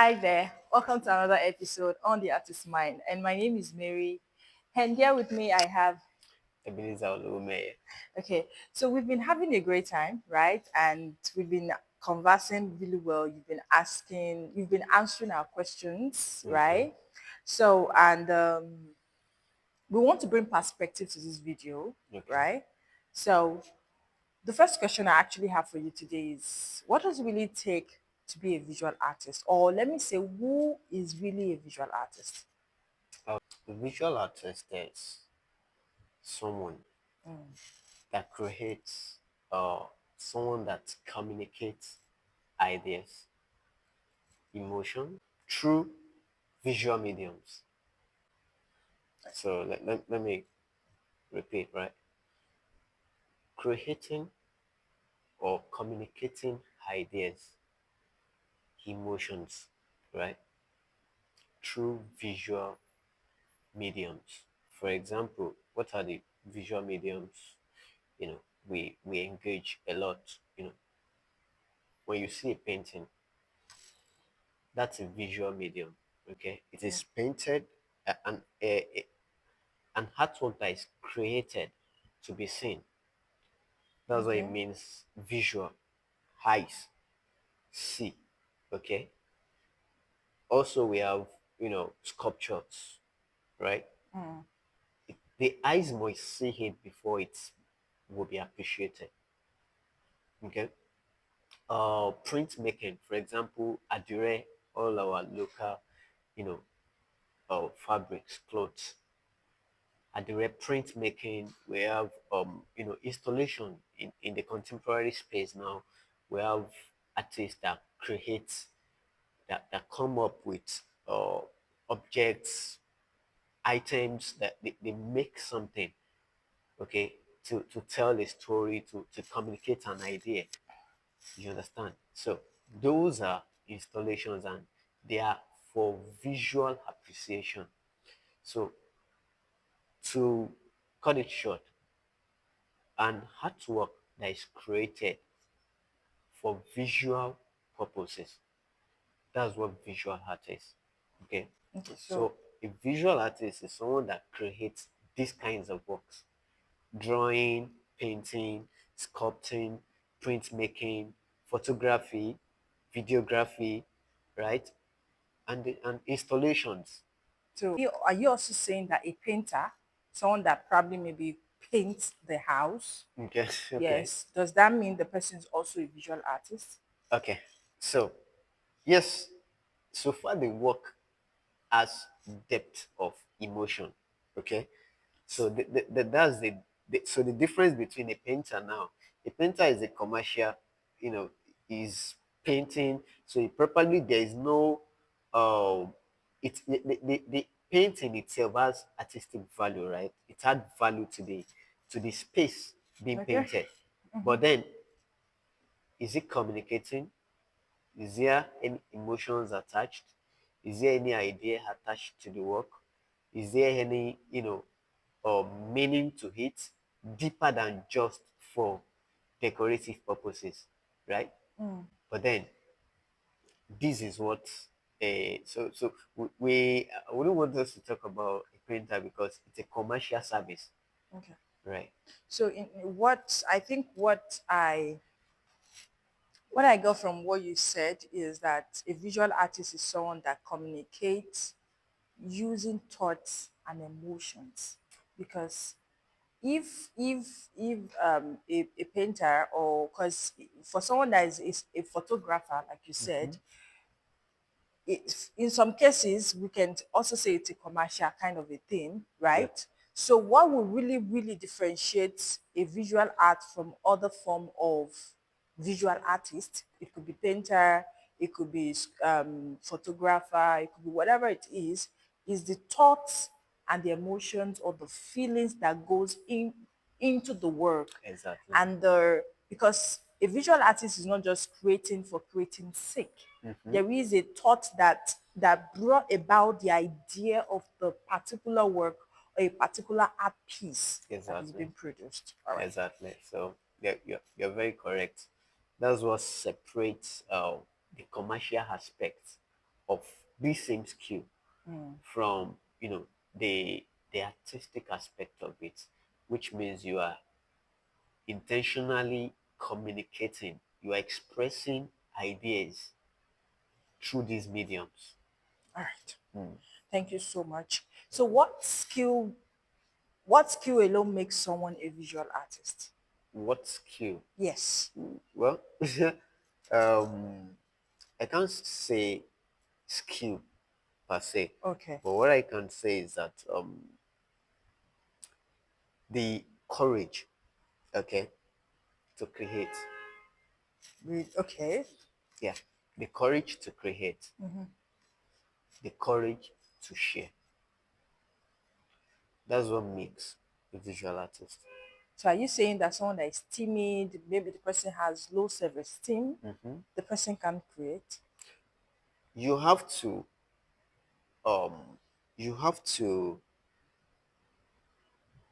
Hi there, welcome to another episode on the Artist Mind. And my name is Mary. And here with me, I have, Ebenezer Olume. okay, so we've been having a great time, right? And we've been conversing really well. You've been answering our questions, Okay. right? So, and we want to bring perspective to this video, Okay. right? So, the first question I actually have for you today is what does it really take to be a visual artist? Or let me say, who is really a visual artist? A visual artist is someone that creates, someone that communicates ideas, emotion through visual mediums. So let me repeat, right? Creating or communicating ideas, emotions, right? Through visual mediums. For example, what are the visual mediums? We engage a lot. When you see a painting, that's a visual medium. Okay, it is painted, an artwork that is created to be seen. That's what it Okay. means. Visual, eyes, see. Okay. Also, we have sculptures, right? The eyes must see it before it will be appreciated. Okay. Printmaking, for example, Adire, all our local, you know, fabrics, clothes. Adire printmaking, we have installation in the contemporary space now. We have artists that create that come up with objects, items that they make something, okay, to tell a story, to communicate an idea. You understand? So those are installations and they are for visual appreciation. So to cut it short, an artwork that is created for visual purposes, that's what visual art is. Okay. Okay. So So a visual artist is someone that creates these kinds of works: drawing, painting, sculpting, printmaking, photography, videography, right? And installations. are you also saying that a painter, someone that probably maybe paints the house, Okay, okay, yes, does that mean the person is also a visual artist? okay. So yes, so far the work has depth of emotion. Okay, so that's so the difference between a painter now. A painter is a commercial, you know, is painting. So it properly there is no it's the painting itself has artistic value, right? It had value to the space being Okay. painted. But then, is it communicating? Is there any emotions attached? Is there any idea attached to the work? Is there any, meaning to it deeper than just for decorative purposes, right? But then this is what we wouldn't want us to talk about a printer because it's a commercial service, Okay. right? So in what I think what I got from what you said is that a visual artist is someone that communicates using thoughts and emotions. Because if a painter, or because for someone that is a photographer, like you said, in some cases we can also say it's a commercial kind of a thing, Yep. right? So what will really differentiate a visual art from other form of visual artist, it could be painter, it could be photographer, it could be whatever it is the thoughts and the emotions or the feelings that goes into the work. Exactly. And the because a visual artist is not just creating for creating sake. There is a thought that brought about the idea of the particular work or a particular art piece that is Exactly. being produced. All right. Exactly. So you're very correct. That's what separates the commercial aspect of this same skill from the artistic aspect of it, which means you are intentionally communicating, you are expressing ideas through these mediums. All right. Thank you so much. So what skill alone makes someone a visual artist? What skill? Yes. Well, um, I can't say skill per se, Okay. but what I can say is that the courage, okay, to create, Okay. yeah, the courage to create, the courage to share. That's what makes a visual artist. So are you saying that someone that is timid, maybe the person has low self-esteem, the person can create? You have to, um, you have to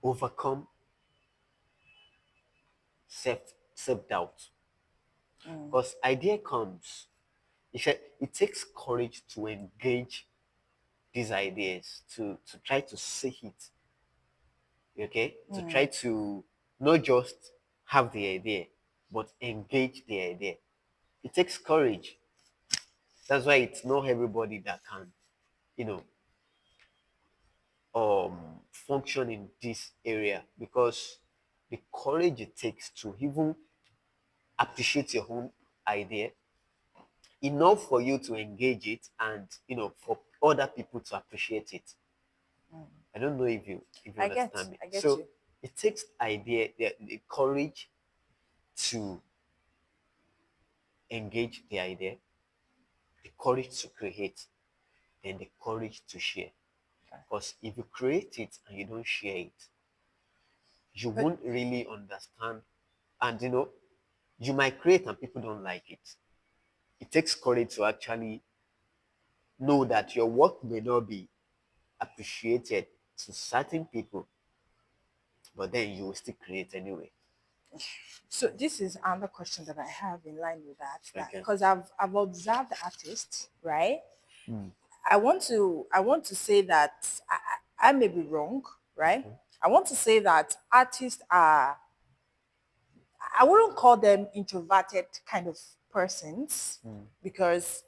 overcome self doubt, because idea comes. It takes courage to engage these ideas, to try to see it, okay, to try to not just have the idea, but engage the idea. It takes courage. That's why it's not everybody that can, you know, function in this area, because the courage it takes to even appreciate your own idea enough for you to engage it, and for other people to appreciate it. I don't know if you understand me. I get So you. it takes the courage to engage the idea, the courage to create, and the courage to share. Because if you create it and you don't share it, you But won't really understand. And you might create and people don't like it. It takes courage to actually know that your work may not be appreciated to certain people, but then you will still create anyway. so this is another question that I have in line with that Okay. because I've observed artists, right? I want to say that I may be wrong, right? I want to say that artists are, I wouldn't call them introverted kind of persons because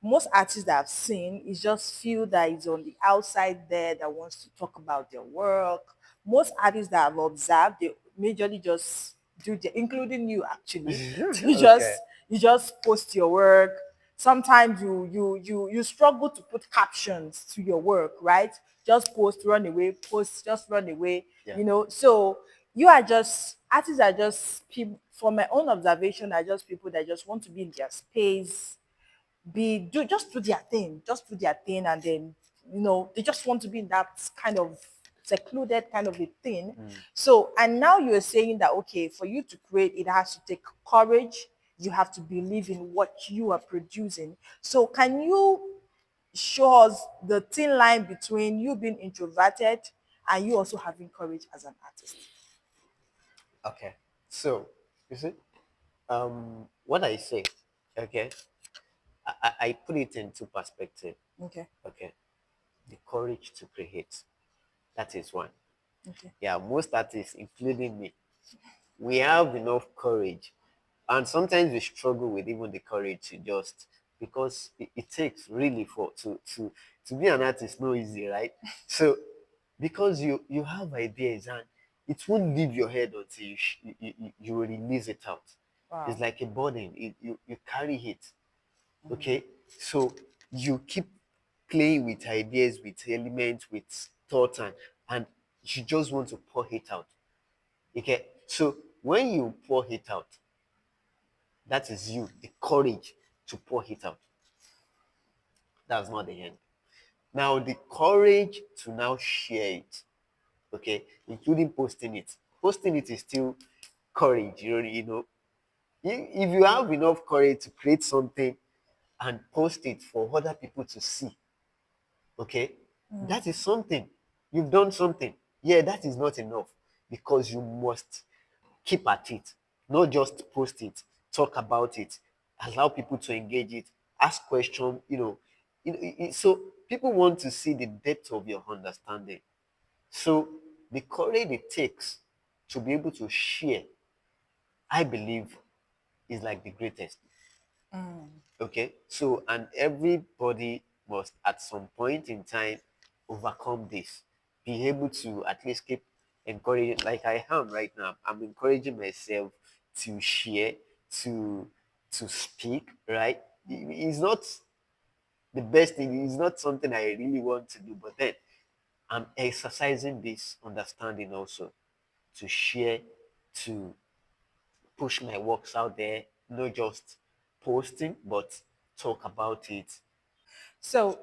most artists that I've seen is just feel that is on the outside there that wants to talk about their work. Most artists that I've observed, they majorly just do their, including you actually. You Okay. just post your work. Sometimes you struggle to put captions to your work, right? Just post, run away, post, just run away. Yeah. So you are just artists are just people. From my own observation, are just people that just want to be in their space, just do their thing, and then they just want to be in that kind of secluded kind of a thing. So, and now you're saying that okay, for you to create, it has to take courage. You have to believe in what you are producing. So, can you show us the thin line between you being introverted and you also having courage as an artist? Okay. So, you see, what I say, okay, I put it into perspective. Okay. Okay. The courage to create. That is one. Okay. Yeah, most artists, including me, we have enough courage. And sometimes we struggle with even the courage to just, because it takes really to be an artist no easy, right? So because you have ideas and it won't leave your head until you release it out. It's Wow. like a burden. You carry it. Okay, so you keep playing with ideas, with elements, with thoughts, and you just want to pour it out. Okay, so when you pour it out, that is you, the courage to pour it out. That's not the end. Now, the courage to now share it, okay, including posting it. Posting it is still courage, If you have enough courage to create something and post it for other people to see, okay, that is something. You've done something. Yeah, that is not enough, because you must keep at it, not just post it, talk about it, allow people to engage it, ask questions, So people want to see the depth of your understanding. So the courage it takes to be able to share, I believe, is like the greatest. Okay, so and everybody must at some point in time overcome this, be able to at least keep encouraging, like I am right now. I'm encouraging myself to share, to to speak, right? It's not the best thing, it's not something I really want to do, but then I'm exercising this understanding also to share, to push my works out there, not just posting, but talk about it. So,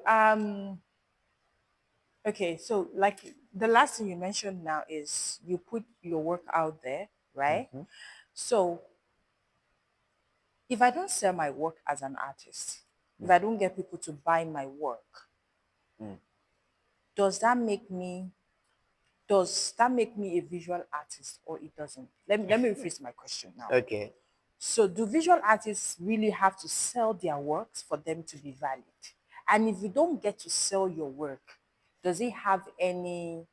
okay, so like the last thing you mentioned now is you put your work out there, right? Mhm. So, if I don't sell my work as an artist, if Mm, I don't get people to buy my work, mm. does that make me does that make me a visual artist or it doesn't? Let me rephrase my question now. Okay. So, do visual artists really have to sell their works for them to be valid? And if you don't get to sell your work, does it have any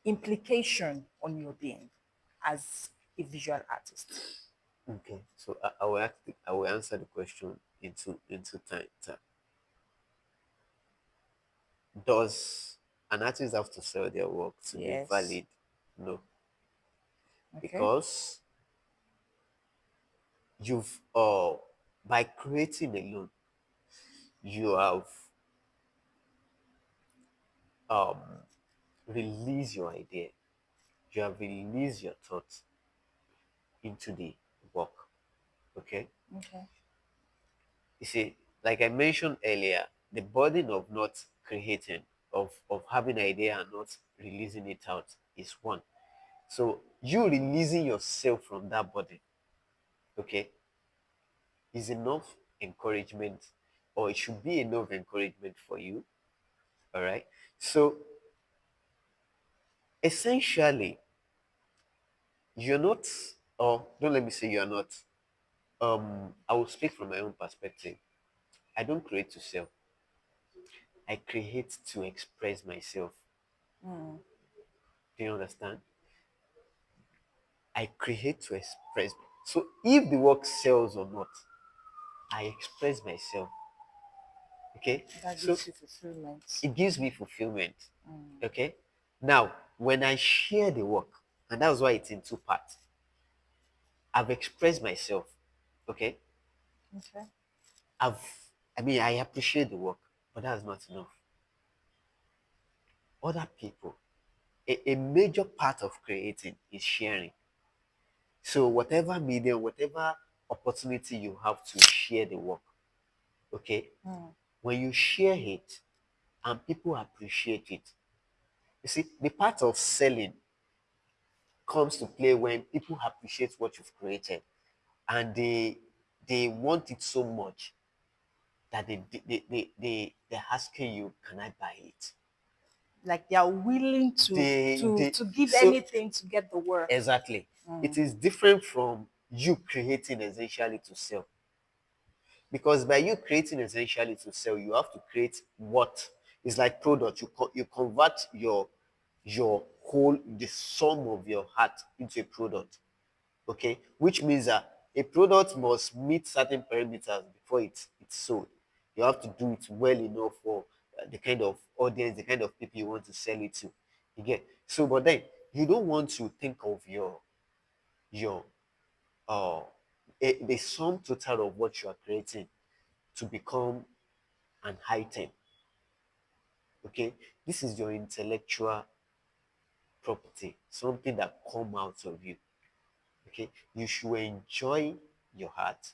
implication on your being as a visual artist? Okay. So I will I will answer the question into time. Does an artist have to sell their work to be Yes. valid? No, Okay. because you've by creating alone, you have um released your idea, you have released your thoughts into the work. Okay. Okay. You see, like I mentioned earlier, the burden of not creating, of having an idea and not releasing it out is one. So you releasing yourself from that burden, okay, is enough encouragement, or it should be enough encouragement for you. All right. So essentially, you're not, or don't let me say you're not. I will speak from my own perspective. I don't create to sell. I create to express myself. Do you understand? I create to express. So if the work sells or not, I express myself. Okay. That So gives you fulfillment. it gives me fulfillment. Okay. Now, when I share the work, and that's why it's in two parts, I've expressed myself. Okay. Okay. I've, I mean, I appreciate the work, but that's not enough. Other people, a major part of creating is sharing. So, whatever medium, whatever opportunity you have to share the work, okay, when you share it and people appreciate it, you see, the part of selling comes to play when people appreciate what you've created and they want it so much that they're asking you, can I buy it? Like they are willing to They to give so anything to get the work. exactly. It is different from you creating essentially to sell. Because by you creating essentially to sell, you have to create what is like product. You convert your whole the sum of your heart into a product. Okay, which means that a product must meet certain parameters before it's sold. You have to do it well enough for the kind of audience, the kind of people you want to sell it to. You get so, but then you don't want to think of your uh the sum total of what you are creating to become an item. Okay, this is your intellectual property, something that come out of you. Okay, you should enjoy your art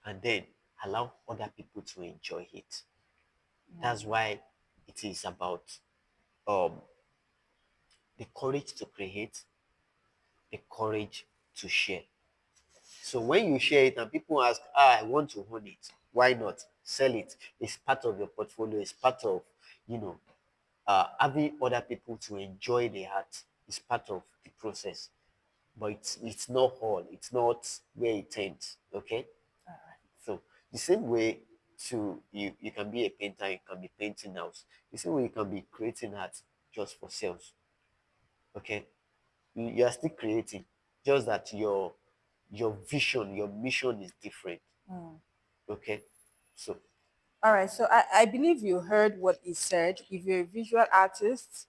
and then allow other people to enjoy it. That's why it is about um the courage to create, the courage to share. So when you share it and people ask, I want to own it, why not? Sell it. It's part of your portfolio, it's part of, you know, having other people to enjoy the art is part of the process. But it's not all, it's not where it ends. Okay. So the same way to you can be a painter, you can be painting house. The same way you can be creating art just for sales. Okay, you are still creating, just that your vision, your mission is different. Okay, so All right, so I believe you heard what he said. If you're a visual artist,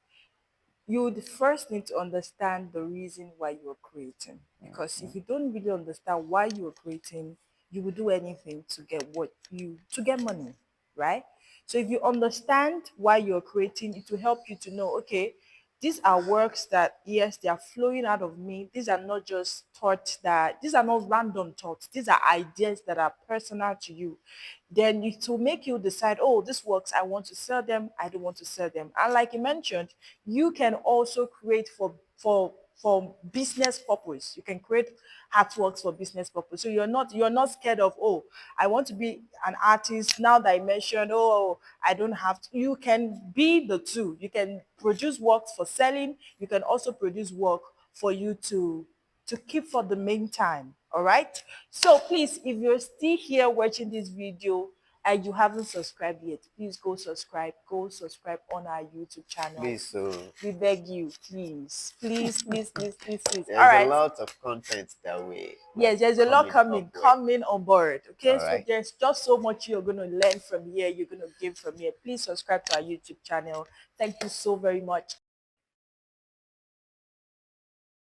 you would first need to understand the reason why you're creating. Because if you don't really understand why you're creating, you will do anything to get to get money, right? So if you understand why you're creating, it will help you to know, okay, these are works that, yes, they are flowing out of me. These are not just thoughts these are not random thoughts. These are ideas that are personal to you. Then it will make you decide, oh, this works, I want to sell them, I don't want to sell them. And like you mentioned, you can also create for business purpose. You can create artworks for business purpose. So you're not scared of, oh, I want to be an artist. Now that I mentioned, oh, I don't have to. You can be the two. You can produce works for selling. You can also produce work for you to keep for the meantime. All right. So please, if you're still here watching this video and you haven't subscribed yet, please go subscribe. Go subscribe on our YouTube channel. please, so We beg you, please, please, please, please, please, please. All there's a right. lot of content that we Yes, there's a lot coming up with. coming on board. Okay, All so right. there's just so much you're going to learn from here. You're going to gain from here. Please subscribe to our YouTube channel. Thank you so very much.